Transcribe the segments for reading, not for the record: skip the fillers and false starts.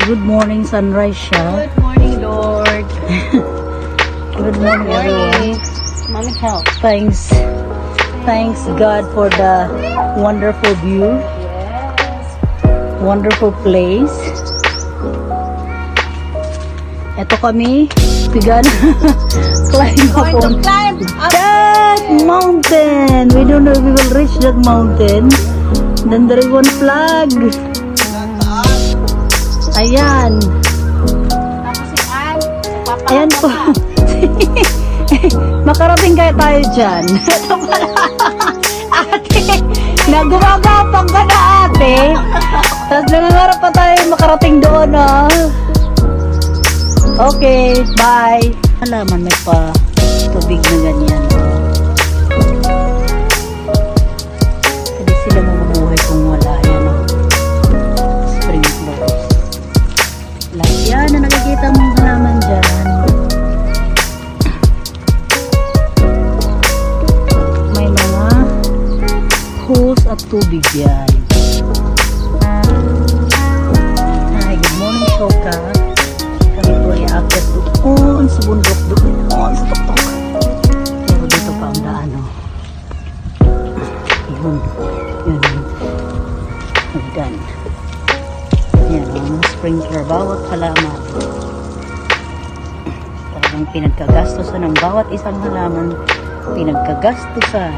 Good morning, sunrise siya. Good morning, Lord. Good morning, everyone. Mommy, help. Thanks God for the wonderful view. Wonderful place. Ito kami, pigan. Climb up on that mountain. We don't know if we will reach that mountain. Then there is one flag. Ayan. Ayan po. Makarating kaya tayo dyan. Ito pala. Ate, nagumagapang ka na ate. Tapos nangangarap pa tayo makarating doon, ah. Okay, bye. Halaman may pa tubig na ganyan. Hindi sila mabubuhay kung wala. Yan, oh. Spring flowers. Lahat yan na nakikita mong halaman dyan. May mga hose at tubig yan. Hi, good morning, Shoka. Kami po ay aakyat doon sa bundok, doon sa tuktok. Pero dito pa ang daan, oh. Yun. Hagdan. Yan, mga sprinkler, bawat halaman. Talagang pinagkagastusan ng bawat isang halaman. Pinagkagastusan.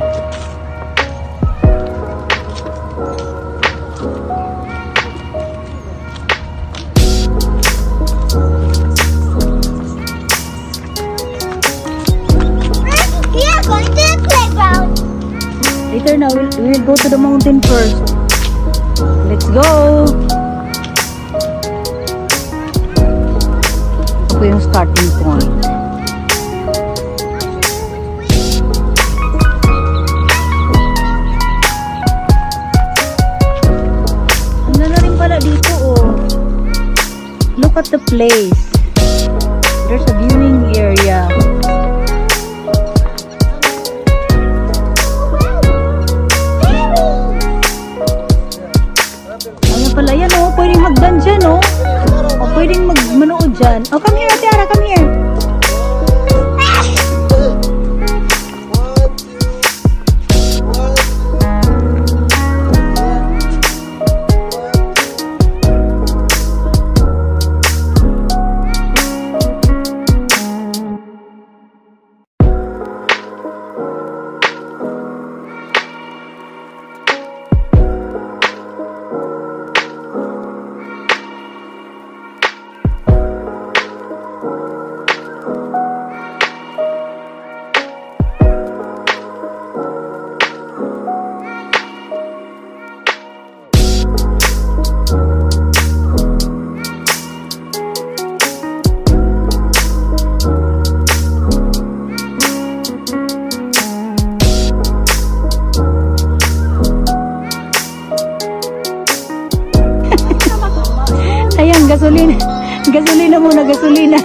Later na, we'll go to the mountain first. Let's go! Ito po yung starting point. Ano na rin pala dito, oh. Look at the place. There's a viewing area. Pala yan, oh, pwedeng hagdan dyan, oh. O pwedeng magmanood dyan. Oh, come here, Tiara, come here. Ayan, gasolina. Gasolina muna, gasolina.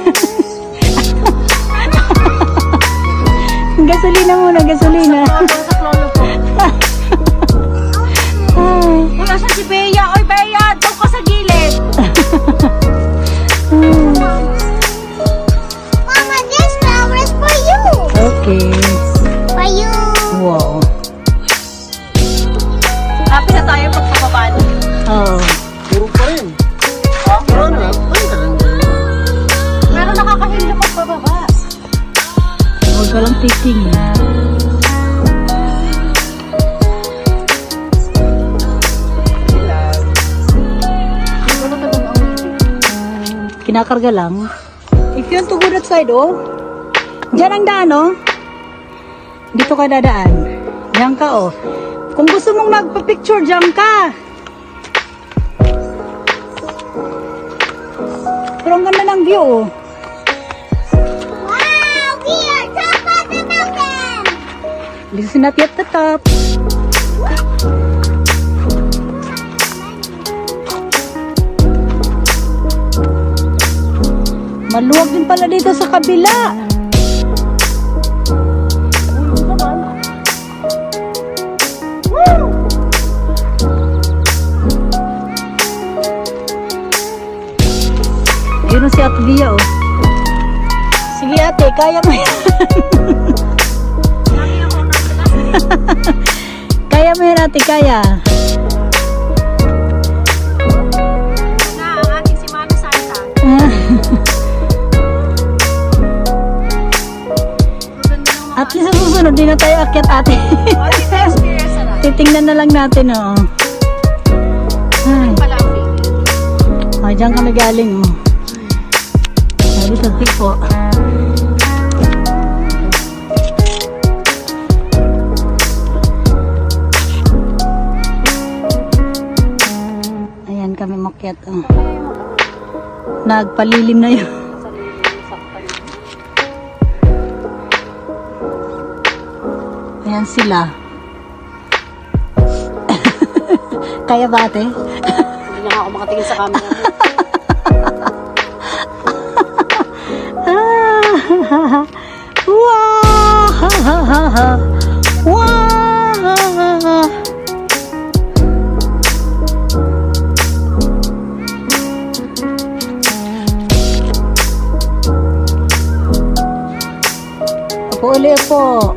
Gasolina muna, gasolina. Wala sa si Bea. Oy, Bea, doon ka sa gilid. Mama, this flower is for you. Okay. For you. Wow. Happy na tayo pagpapaba. Oh. Puro pa rin. Pero nakakahilo magpababa. Huwag ka lang tiking. Kinakarga lang. If you want to go that side, oh. Diyan ang daan, oh. Dito ka dadaan. Diyan ka, oh. Kung gusto mong magpa-picture, diyan ka. Pero ang ganda ng view, oh. Wow, we are top of the mountain. This is not yet the top. Maluwag din pala dito sa kabila. si Ate Bia, oh. Sige ate, kaya mo yan. Kaya mo yan ate, kaya. Na ang ating si Mami Santa. At least sa susunod, di na tayo akyat ate. Titingnan na lang natin, oh. Ay. Ay, dyan kami galing, oh. Sabi sa tipo. Ayan kami makyat, oh. Nagpalilim na yun. Ayan sila. Kaya ba ate? Hindi na ako makatingin sa camera mo. Ako ulit po.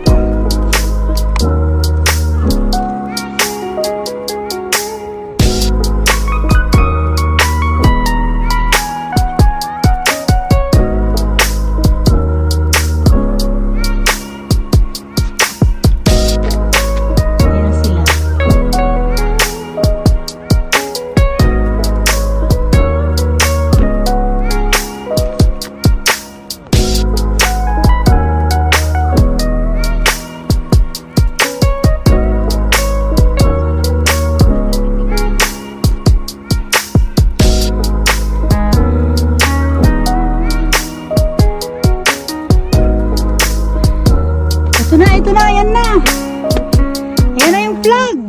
Ito na, yan na. Yan na yung flag.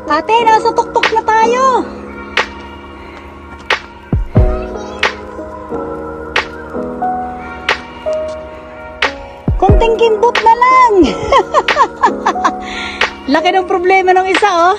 Ate, nasa tuktok na tayo. Konting kimbot na lang. Laki ng problema ng isa, oh.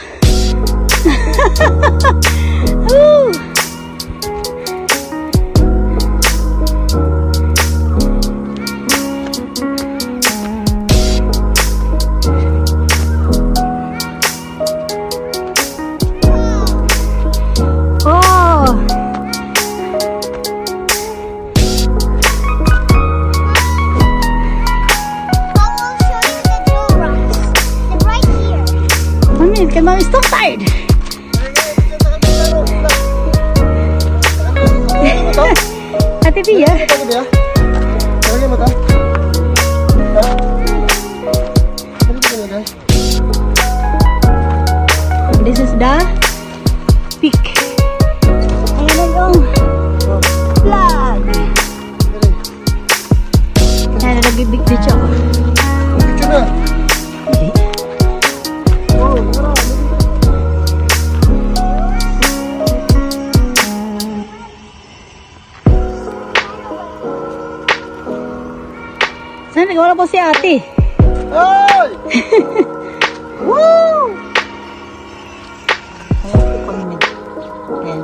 Kay Mami, so tired. Ate Bia. This is the peak. Ayan na yung flag. Ayan na nagbibig-bitch ako. Picture na. Sana wala po si ate. Hey! Woo! Ayan po kami nag-end.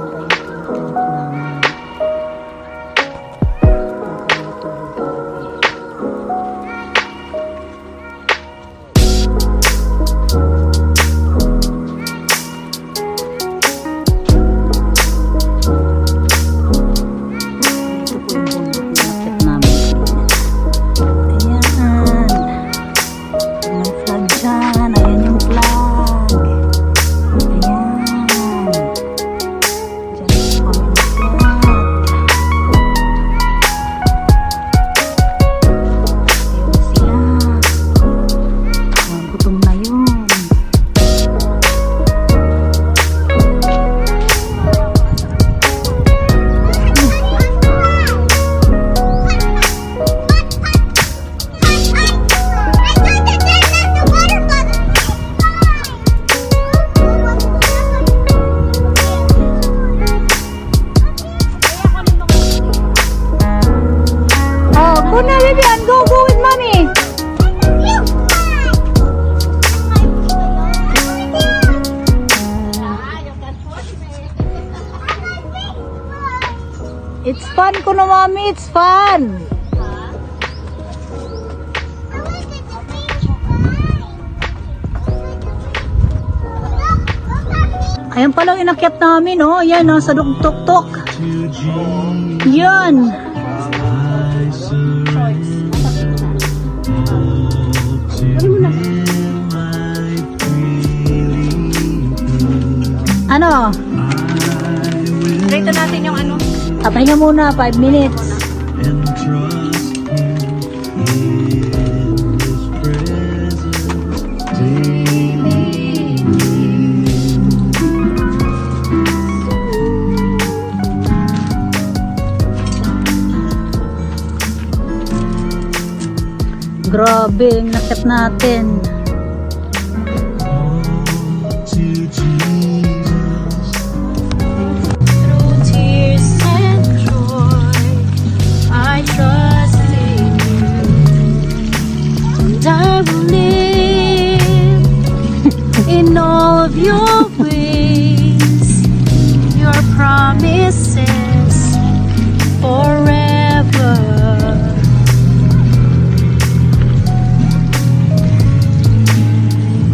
Ayan yung flag. Fun ko na, Mami. It's fun. Ayan pala inakyat namin, oh. Yan, oh, sa dugtok-tok. Yan. Ano? Rito natin yung ano. Pahinga muna, 5 minutes. Grabe, ang nakit natin. Through tears and joy, I trust in you. And I will live in all of your ways, your promises forever.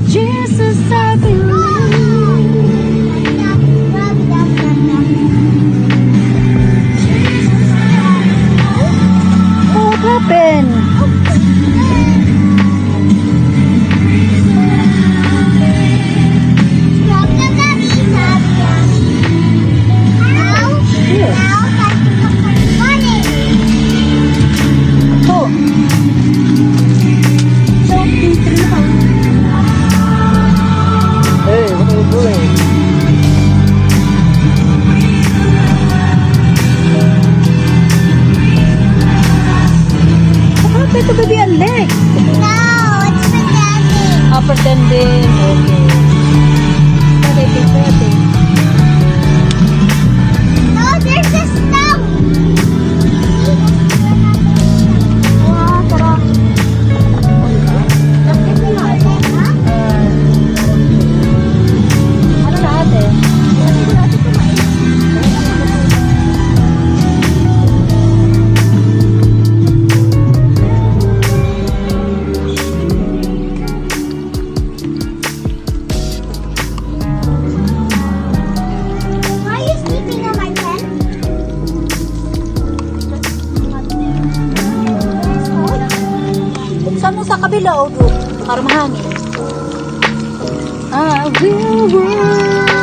Jesus, I believe. What happened? Oh. Hey, what are you doing? What happened to baby Alex? Pretending. Okay. Pwede. Ano lahat eh? Buksan mo sa kabila o doon para mahangin. I will work.